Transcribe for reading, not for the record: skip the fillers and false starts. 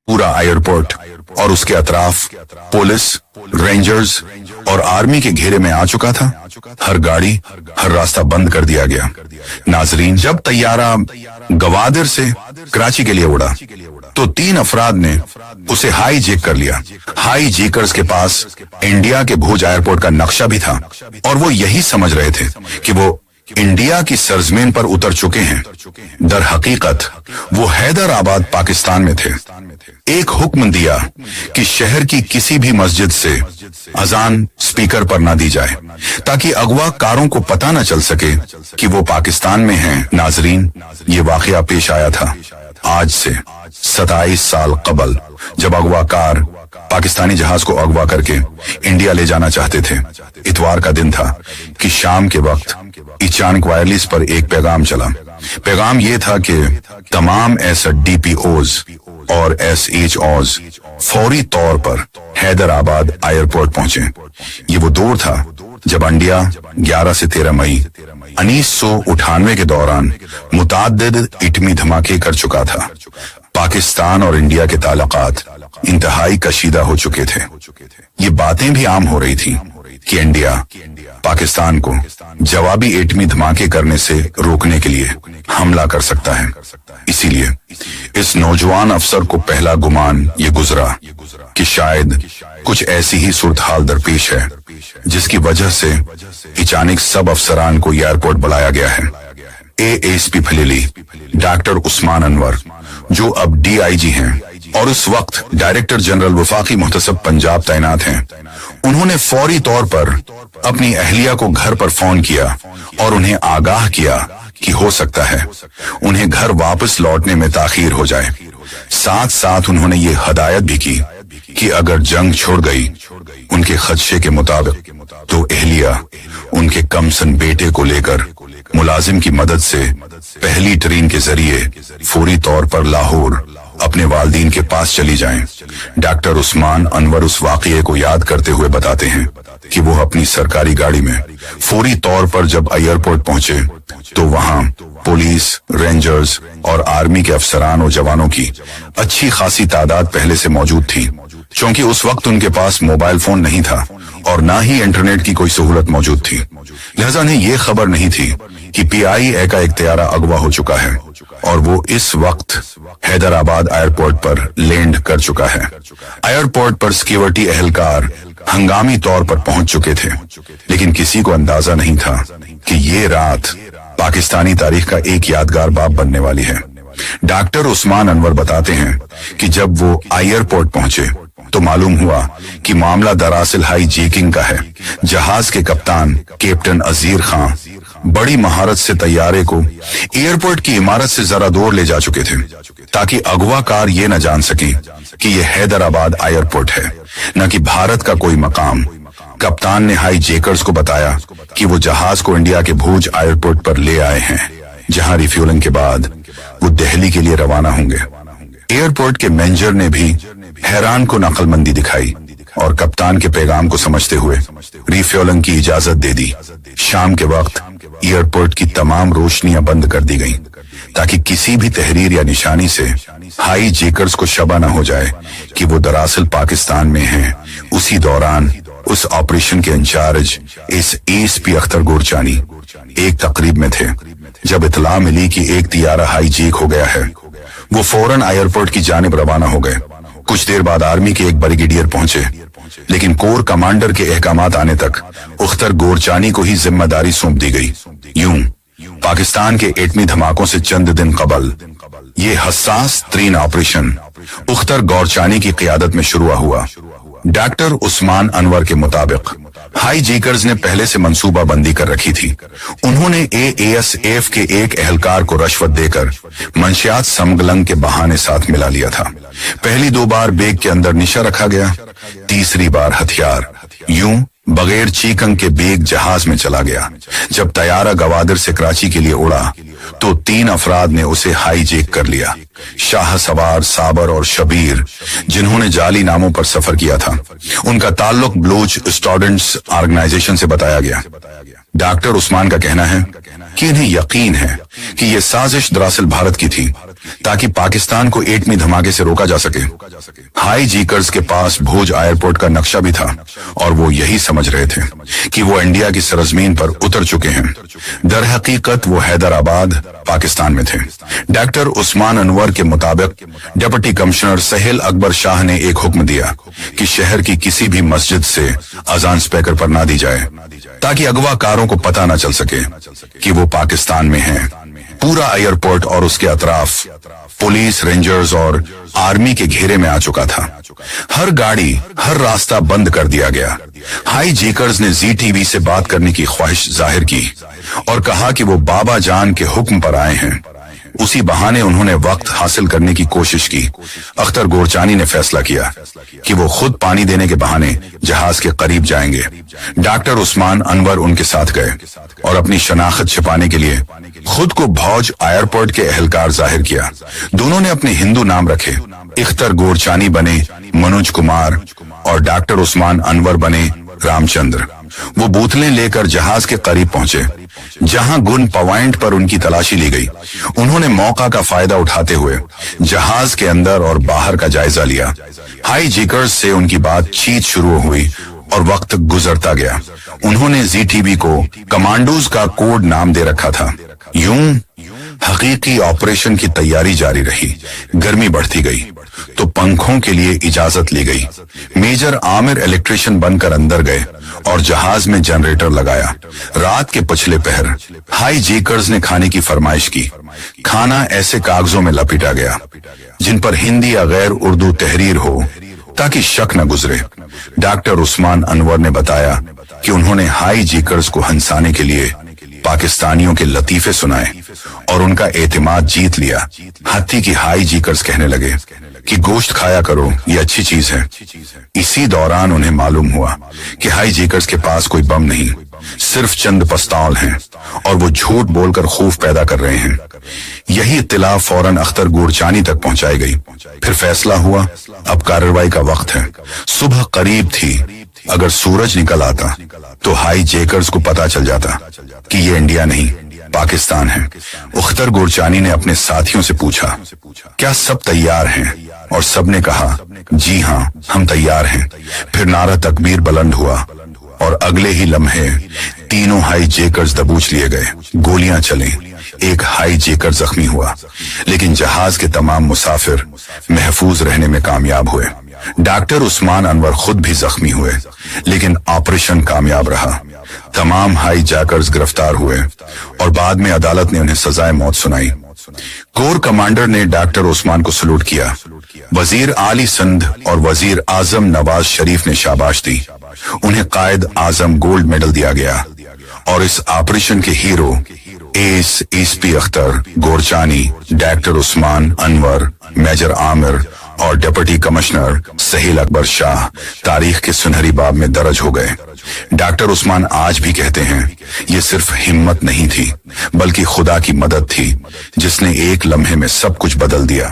पूरा एयरपोर्ट और उसके अतराफ पुलिस, रेंजर्स और आर्मी के घेरे में आ चुका था। हर गाड़ी, हर रास्ता बंद कर दिया गया। नाजरीन, जब तैयारा गवादर से कराची के लिए उड़ा तो 3 अफराद ने उसे हाई जेक कर लिया। हाई जेकर्स के पास इंडिया के भुज एयरपोर्ट का नक्शा भी था और वो यही समझ रहे थे कि वो इंडिया की सरजमीन पर उतर चुके हैं। दर हकीकत वो हैदराबाद पाकिस्तान में थे। एक हुक्म दिया कि शहर की किसी भी मस्जिद से अजान स्पीकर पर ना दी जाए ताकि अगवा कारों को पता न चल सके कि वो पाकिस्तान में हैं। नाजरीन, ये वाकया पेश आया था आज से 27 साल कबल, जब अगवाकार पाकिस्तानी जहाज को अगवा करके इंडिया ले जाना चाहते थे। इतवार का दिन था कि शाम के वक्त अचानक वायरलेस पर एक पैगाम चला। पैगाम ये था कि तमाम DPOs और SHOs फौरी तौर पर हैदराबाद एयरपोर्ट पहुंचे। ये वो दौर था जब इंडिया 11 से 13 मई 1998 के दौरान मुताद्दिद एटमी धमाके कर चुका था। पाकिस्तान और इंडिया के ताल्लुकात इंतहाई कशीदा हो चुके थे। ये बातें भी आम हो रही थी कि इंडिया पाकिस्तान को जवाबी एटमी धमाके करने से रोकने के लिए हमला कर सकता है। इसीलिए इस नौजवान अफसर को पहला गुमान ये गुजरा कि शायद कुछ ऐसी ही सूरत हाल दरपेश है जिसकी वजह से अचानक सब अफसरान को एयरपोर्ट बुलाया गया है। ASP फलीली डॉक्टर उस्मान अनवर, जो अब DIG हैं और उस वक्त डायरेक्टर जनरल वफाकी मुहतसब पंजाब तैनात हैं, उन्होंने फौरी तौर पर अपनी अहलिया को घर पर फोन किया और उन्हें आगाह किया कि हो सकता है उन्हें घर वापस लौटने में ताखीर हो जाए। साथ साथ उन्होंने ये हदायत भी की कि अगर जंग छोड़ गई उनके खदशे के मुताबिक तो अहलिया उनके कमसन बेटे को लेकर मुलाजिम की मदद से पहली ट्रेन के जरिए फौरी तौर पर लाहौर अपने वालदीन के पास चली जाएं। डॉक्टर उस्मान अनवर उस वाकये को याद करते हुए बताते हैं कि वो अपनी सरकारी गाड़ी में फौरी तौर पर जब एयरपोर्ट पहुंचे तो वहां पुलिस, रेंजर्स और आर्मी के अफसरान और जवानों की अच्छी खासी तादाद पहले से मौजूद थी। क्योंकि उस वक्त उनके पास मोबाइल फोन नहीं था और ना ही इंटरनेट की कोई सहूलत मौजूद थी, लिहाजा उन्हें ये खबर नहीं थी कि PIA का एक तैयारा अगवा हो चुका है और वो इस वक्त हैदराबाद एयरपोर्ट पर लैंड कर चुका है। एयरपोर्ट पर सिक्योरिटी एहलकार हंगामी तौर पर पहुंच चुके थे, लेकिन किसी को अंदाजा नहीं था कि ये रात पाकिस्तानी तारीख का एक यादगार बाब बनने वाली है। डॉक्टर उस्मान अनवर बताते हैं कि जब वो एयरपोर्ट पहुंचे तो मालूम हुआ कि मामला दरअसल हाई जेकिंग का है। जहाज के कप्तान कैप्टन अजीर खान बड़ी महारत से तैयारे को एयरपोर्ट की इमारत से जरा दूर ले जा चुके थे ताकि अगवाकार ये न जान सके कि ये हैदराबाद एयरपोर्ट है, न कि भारत का कोई मकाम। कप्तान ने हाई जेकर्स को बताया कि वो जहाज को इंडिया के भुज एयरपोर्ट पर ले आए हैं, जहां रिफ्यूलिंग के बाद वो दिल्ली के लिए रवाना होंगे। एयरपोर्ट के मैनेजर ने भी हैरान को नकलमंदी दिखाई और कप्तान के पैगाम को समझते हुए रिफ्यूलिंग की इजाजत दे दी। शाम के वक्त एयरपोर्ट की तमाम रोशनियां बंद कर दी गईं ताकि किसी भी तहरीर या निशानी से हाई जेकर्स को शबा न हो जाए कि वो दरअसल पाकिस्तान में हैं। उसी दौरान उस ऑपरेशन के इंचार्ज इस ASP अख्तर गोरचानी एक तकरीब में थे। जब इतला मिली कि एक तियारा हाई जेक हो गया है, वो फौरन एयरपोर्ट की जानिब रवाना हो गए। कुछ देर बाद आर्मी के एक ब्रिगेडियर पहुंचे, लेकिन कोर कमांडर के अहकामात आने तक अख्तर गोरचानी को ही जिम्मेदारी सौंप दी गई। यूं पाकिस्तान के एटमी धमाकों से चंद दिन कबल ये हसास तरीन ऑपरेशन अख्तर गोरचानी की क़ियादत में शुरू हुआ। डॉक्टर उस्मान अनवर के मुताबिक हाई जेकर्स ने पहले से मंसूबा बंदी कर रखी थी। उन्होंने ASF के एक एहलकार को रश्वत देकर मंशियात समगलंग के बहाने साथ मिला लिया था। पहली 2 बार बैग के अंदर निशा रखा गया, तीसरी बार हथियार। यूं बगैर चीकंग के बैग जहाज में चला गया। जब तैयारा गवादर से कराची के लिए उड़ा तो 3 अफराद ने उसे हाईजेक कर लिया। शाह सवार, साबर और शबीर, जिन्होंने जाली नामों पर सफर किया था, उनका ताल्लुक बलूच स्टूडेंट्स ऑर्गेनाइजेशन से बताया गया। डॉक्टर उस्मान का कहना है कि इन्हें यकीन है कि यह साजिश दरअसल भारत की थी, ताकि पाकिस्तान को एटमी धमाके से रोका जा सके। हाई जीकर्स के पास भुज एयरपोर्ट का नक्शा भी था और वो यही समझ रहे थे कि वो इंडिया की सरजमीन पर उतर चुके हैं। दर हकीकत वो हैदराबाद पाकिस्तान में थे। डॉक्टर उस्मान अनवर के मुताबिक डिप्टी कमिश्नर सहेल अकबर शाह ने एक हुक्म दिया कि शहर की किसी भी मस्जिद से अजान स्पीकर पर ना दी जाए, ताकि अगवाकारों को पता न चल सके कि वो पाकिस्तान में हैं। पूरा एयरपोर्ट और उसके अतराफ पुलिस, रेंजर्स और आर्मी के घेरे में आ चुका था। हर गाड़ी, हर रास्ता बंद कर दिया गया। हाई जीकर्स ने ZTV से बात करने की ख्वाहिश जाहिर की और कहा कि वो बाबा जान के हुक्म पर आए हैं। उसी बहाने उन्होंने वक्त हासिल करने की कोशिश की। अख्तर गोरचानी ने फैसला किया कि वो खुद पानी देने के बहाने जहाज के करीब जाएंगे। डॉक्टर उस्मान अनवर उनके साथ गए और अपनी शनाख्त छिपाने के लिए खुद को भौज एयरपोर्ट के एहलकार जाहिर किया। दोनों ने अपने हिंदू नाम रखे। अख्तर गोरचानी बने मनोज कुमार और डॉक्टर उस्मान अनवर बने रामचंद्र। वो बोतलें लेकर जहाज के करीब पहुंचे, जहां गुन पॉइंट पर उनकी तलाशी ली गई। उन्होंने मौका का फायदा उठाते हुए जहाज के अंदर और बाहर का जायजा लिया। हाई जीकर्स से उनकी बातचीत शुरू हुई और वक्त गुजरता गया। उन्होंने ZTV को कमांडोज का कोड नाम दे रखा था। यूं हकीकी ऑपरेशन की तैयारी जारी रही। गर्मी बढ़ती गई तो पंखों के लिए इजाजत ली गई। मेजर आमिर इलेक्ट्रिशियन बनकर अंदर गए और जहाज में जनरेटर लगाया। रात के पिछले पहर हाई जीकर्स ने खाने की फरमाइश की। खाना ऐसे कागजों में लपेटा गया जिन पर हिंदी या गैर उर्दू तहरीर हो, ताकि शक न गुजरे। डॉक्टर उस्मान अनवर ने बताया कि उन्होंने हाई जीकर्स को हंसाने के लिए पाकिस्तानियों के लतीफे सुनाए और उनका एतमाद जीत लिया। हत्ती की हाई जीकर्स कहने लगे कि गोश्त खाया करो, ये अच्छी चीज है। इसी दौरान उन्हें मालूम हुआ कि हाई जीकर्स के पास कोई बम नहीं, सिर्फ चंद पिस्तौल हैं और वो झूठ बोलकर खौफ पैदा कर रहे हैं। यही इत्तला फौरन अख्तर गोरचानी तक पहुंचाई गई। फिर फैसला हुआ, अब कार्रवाई का वक्त है। सुबह करीब थी। अगर सूरज निकल आता तो हाई जेकर्स को पता चल जाता कि ये इंडिया नहीं, पाकिस्तान है। अख्तर गोरचानी ने अपने साथियों से पूछा, क्या सब तैयार हैं? और सबने कहा, जी हाँ, हम तैयार हैं। फिर नारा तकबीर बुलंद हुआ और अगले ही लम्हे तीनों हाई जेकर्स दबोच लिए गए। गोलियां चली। एक हाई जेकर जख्मी हुआ, लेकिन जहाज के तमाम मुसाफिर महफूज रहने में कामयाब हुए। डॉक्टर उस्मान अनवर खुद भी जख्मी हुए, लेकिन ऑपरेशन कामयाब रहा। तमाम हाई जैकर्स गिरफ्तार हुए और बाद में अदालत ने उन्हें सजाए मौत सुनाई। कोर कमांडर ने डॉक्टर उस्मान को सलूट किया। वजीर आली सिंध और वजीर आजम नवाज शरीफ ने शाबाश दी। उन्हें कायद आजम गोल्ड मेडल दिया गया और इस ऑपरेशन के hero SP Akhtar Gorchani, doctor Usman Anwar, major Aamir और डिप्टी कमिश्नर सहेल अकबर शाह तारीख के सुनहरी बाब में दर्ज हो गए। डॉक्टर उस्मान आज भी कहते हैं, ये सिर्फ हिम्मत नहीं थी, बल्कि खुदा की मदद थी, जिसने एक लम्हे में सब कुछ बदल दिया।